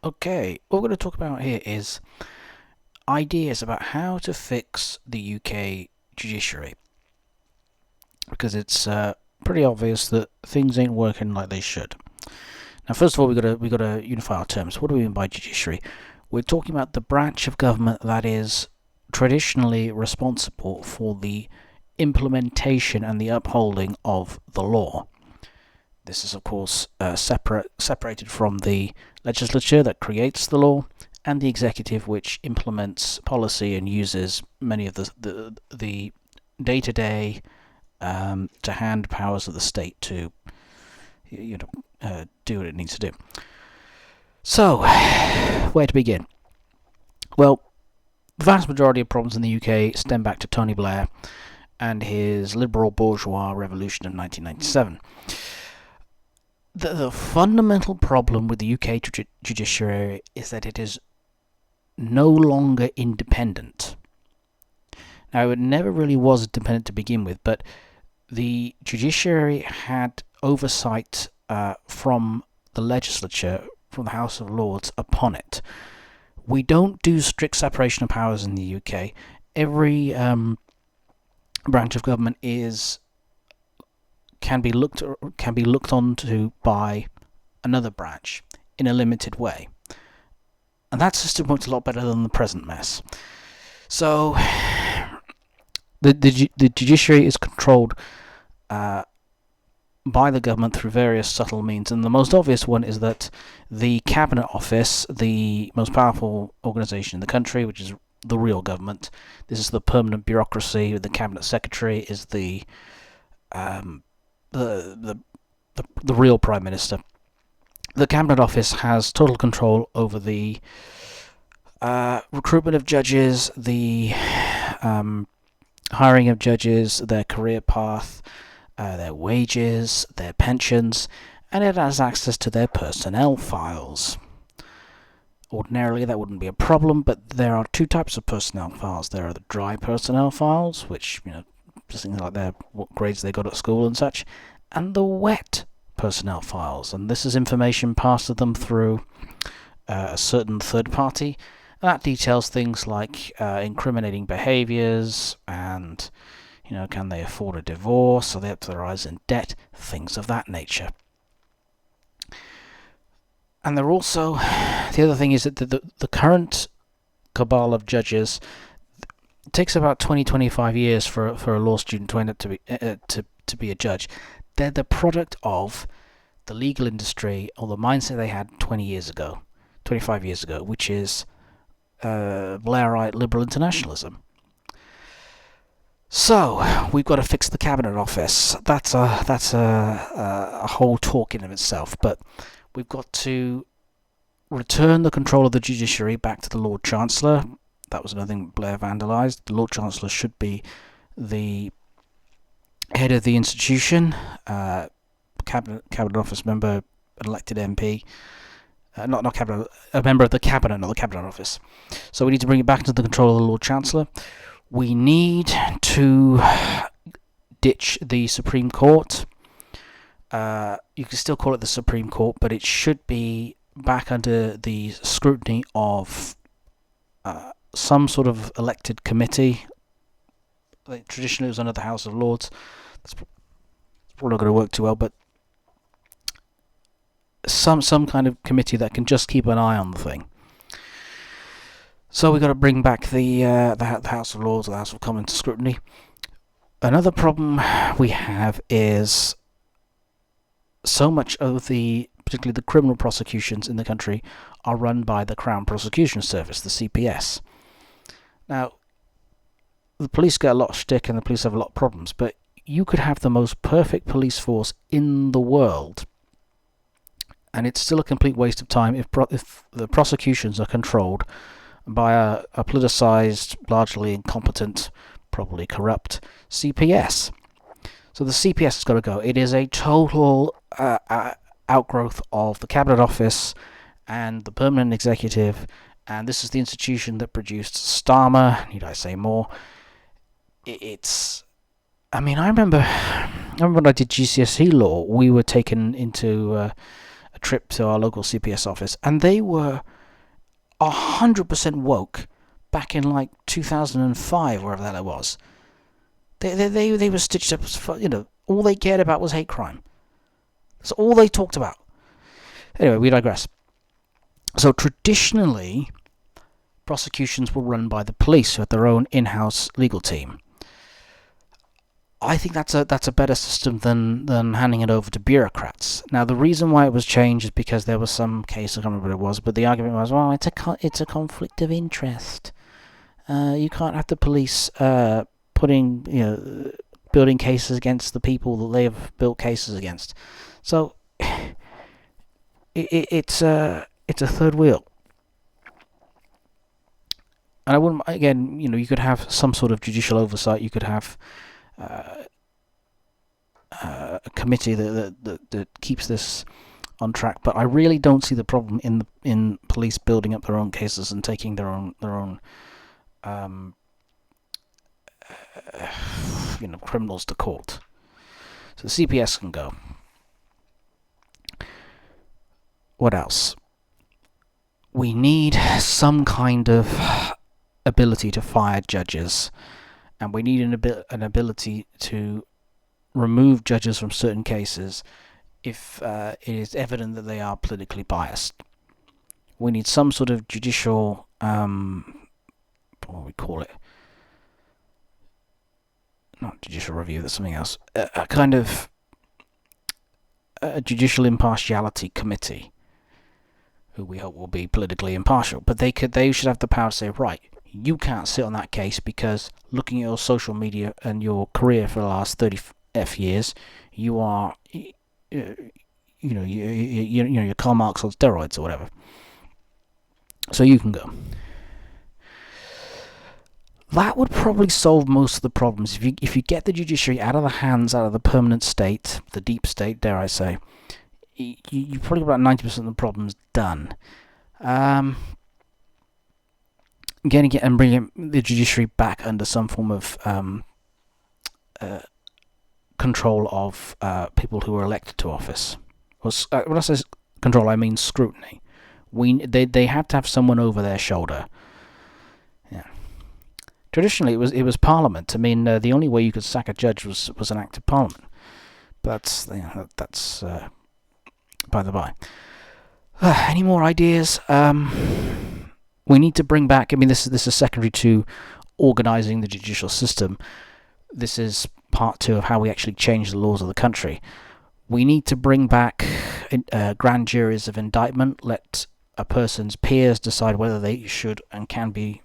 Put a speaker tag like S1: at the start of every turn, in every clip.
S1: Okay, what we're going to talk about here is ideas about how to fix the UK judiciary, because it's pretty obvious that things ain't working like they should. Now, first of all, we got to unify our terms. What do we mean by judiciary? We're talking about the branch of government that is traditionally responsible for the implementation and the upholding of the law. This is, of course, separated from the legislature that creates the law and the executive, which implements policy and uses many of the day-to-day to hand powers of the state to do what it needs to do. So, where to begin? Well, the vast majority of problems in the UK stem back to Tony Blair and his liberal bourgeois revolution of 1997. The fundamental problem with the UK judiciary is that it is no longer independent. Now, it never really was independent to begin with, but the judiciary had oversight from the legislature, from the House of Lords, upon it. We don't do strict separation of powers in the UK. Every branch of government can be looked onto by another branch in a limited way, and that system works a lot better than the present mess. So the judiciary is controlled by the government through various subtle means, and the most obvious one is that the Cabinet Office, the most powerful organisation in the country, which is the real government, this is the permanent bureaucracy. The Cabinet Secretary is the real Prime Minister. The Cabinet Office has total control over the recruitment of judges, the hiring of judges, their career path, their wages, their pensions, and it has access to their personnel files. Ordinarily, that wouldn't be a problem, but there are two types of personnel files. There are the dry personnel files, which, just things like what grades they got at school and such, and the wet personnel files. And this is information passed to them through a certain third party. That details things like incriminating behaviours and, can they afford a divorce? Are they up to their eyes in debt? Things of that nature. And they're also, the other thing is that the current cabal of judges, it takes about 20-25 years for a law student to end up to be a judge. They're the product of the legal industry, or the mindset they had 25 years ago, which is Blairite liberal internationalism. So we've got to fix the Cabinet Office. That's a whole talk in of itself. But we've got to return the control of the judiciary back to the Lord Chancellor. That was another thing Blair vandalised. The Lord Chancellor should be the head of the institution, Cabinet Office member, an elected MP. Not cabinet, a member of the Cabinet, not the Cabinet Office. So we need to bring it back into the control of the Lord Chancellor. We need to ditch the Supreme Court. You can still call it the Supreme Court, but it should be back under the scrutiny of some sort of elected committee. Traditionally, it was under the House of Lords. It's probably not going to work too well, but some kind of committee that can just keep an eye on the thing. So we've got to bring back the House of Lords, or the House of Commons to scrutiny. Another problem we have is so much of particularly the criminal prosecutions in the country, are run by the Crown Prosecution Service, the CPS. Now, the police get a lot of shtick and the police have a lot of problems, but you could have the most perfect police force in the world, and it's still a complete waste of time if the prosecutions are controlled by a politicised, largely incompetent, probably corrupt CPS. So the CPS has got to go. It is a total outgrowth of the Cabinet Office and the permanent executive, and this is the institution that produced Starmer. Need I say more? I remember when I did GCSE law, we were taken into a trip to our local CPS office, and they were 100% woke back in like 2005, wherever that it was. They were stitched up as, all they cared about was hate crime. That's all they talked about. Anyway, we digress. So traditionally, prosecutions were run by the police, who had their own in-house legal team. I think that's a better system than handing it over to bureaucrats. Now, the reason why it was changed is because there was some case, I can't remember what it was, but the argument was, well, it's a conflict of interest. You can't have the police building cases against the people that they have built cases against. So it's a third wheel. And I wouldn't, again, you could have some sort of judicial oversight. You could have a committee that keeps this on track. But I really don't see the problem in police building up their own cases and taking their own criminals to court. So the CPS can go. What else? We need some kind of ability to fire judges, and we need an ability to remove judges from certain cases if it is evident that they are politically biased. We need some sort of judicial, what do we call it? Not judicial review, that's something else. A kind of a judicial impartiality committee, who we hope will be politically impartial. But they should have the power to say, right, you can't sit on that case because looking at your social media and your career for the last 30 years, you are, you're Karl Marx on steroids or whatever. So you can go. That would probably solve most of the problems. If you get the judiciary out of the permanent state, the deep state, dare I say, you probably got about 90% of the problems done. Getting it and bringing the judiciary back under some form of control of people who are elected to office. When I say control, I mean scrutiny. They have to have someone over their shoulder. Yeah. Traditionally, it was Parliament. I mean, the only way you could sack a judge was an act of Parliament. But that's by the by. Any more ideas? We need to bring back. I mean, this is secondary to organising the judicial system. This is part 2 of how we actually change the laws of the country. We need to bring back grand juries of indictment. Let a person's peers decide whether they should and can be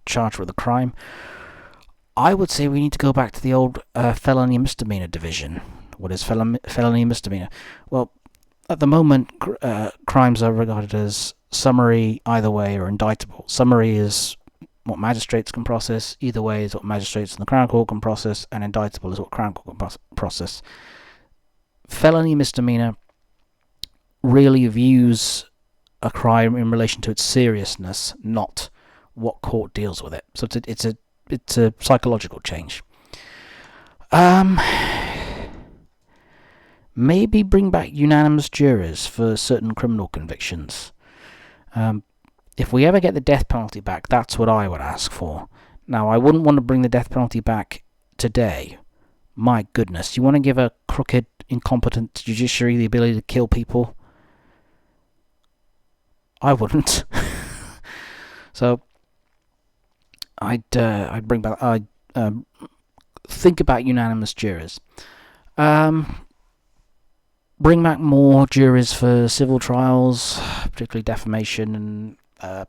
S1: charged with a crime. I would say we need to go back to the old felony misdemeanor division. What is felony misdemeanor? Well, at the moment, crimes are regarded as summary either way or indictable. Summary is what magistrates can process, either way is what magistrates in the Crown Court can process, and indictable is what Crown Court can process. Felony misdemeanor really views a crime in relation to its seriousness, not what court deals with it. So it's a psychological change. Maybe bring back unanimous juries for certain criminal convictions. If we ever get the death penalty back, that's what I would ask for. Now, I wouldn't want to bring the death penalty back today. My goodness, you want to give a crooked, incompetent judiciary the ability to kill people? I wouldn't. So, I'd bring back. I'd think about unanimous juries. Bring back more juries for civil trials, particularly defamation and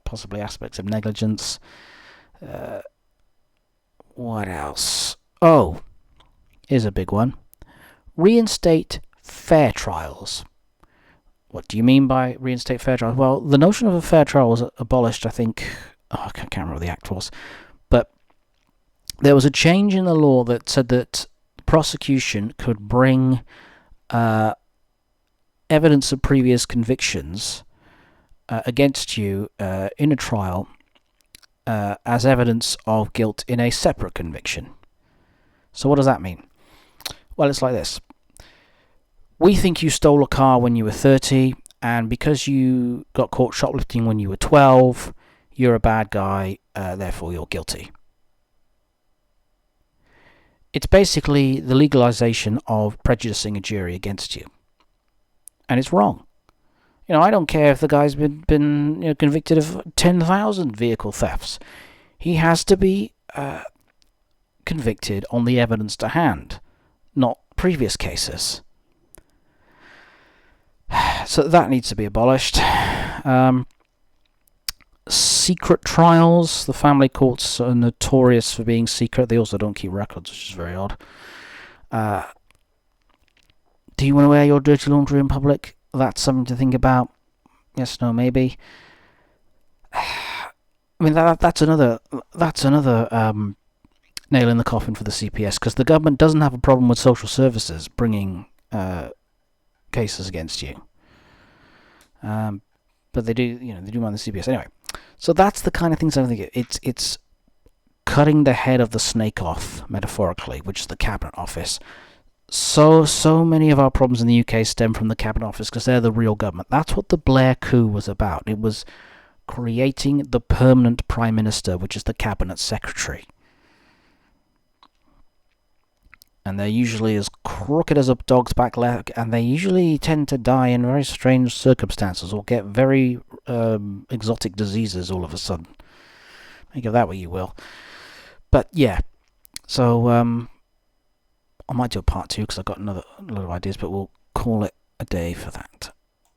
S1: possibly aspects of negligence. What else? Oh, here's a big one. Reinstate fair trials. What do you mean by reinstate fair trials? Well, the notion of a fair trial was abolished, I think. I can't remember what the act was. But there was a change in the law that said that prosecution could bring evidence of previous convictions against you in a trial as evidence of guilt in a separate conviction. So what does that mean? Well, it's like this. We think you stole a car when you were 30, and because you got caught shoplifting when you were 12, you're a bad guy, therefore you're guilty. It's basically the legalization of prejudicing a jury against you. And it's wrong. I don't care if the guy's been convicted of 10,000 vehicle thefts. He has to be convicted on the evidence to hand, not previous cases. So that needs to be abolished. Secret trials. The family courts are notorious for being secret. They also don't keep records, which is very odd. Do you want to air your dirty laundry in public? That's something to think about. Yes, no, maybe. I mean, that's another nail in the coffin for the CPS, because the government doesn't have a problem with social services bringing cases against you. But they do, they do mind the CPS anyway. So that's the kind of things I think it's cutting the head of the snake off, metaphorically, which is the Cabinet Office. So many of our problems in the UK stem from the Cabinet Office because they're the real government. That's what the Blair coup was about. It was creating the permanent Prime Minister, which is the Cabinet Secretary. And they're usually as crooked as a dog's back leg, and they usually tend to die in very strange circumstances or get very exotic diseases all of a sudden. Make of that what you will. But yeah, so I might do a part 2 because I've got a lot of ideas, but we'll call it a day for that.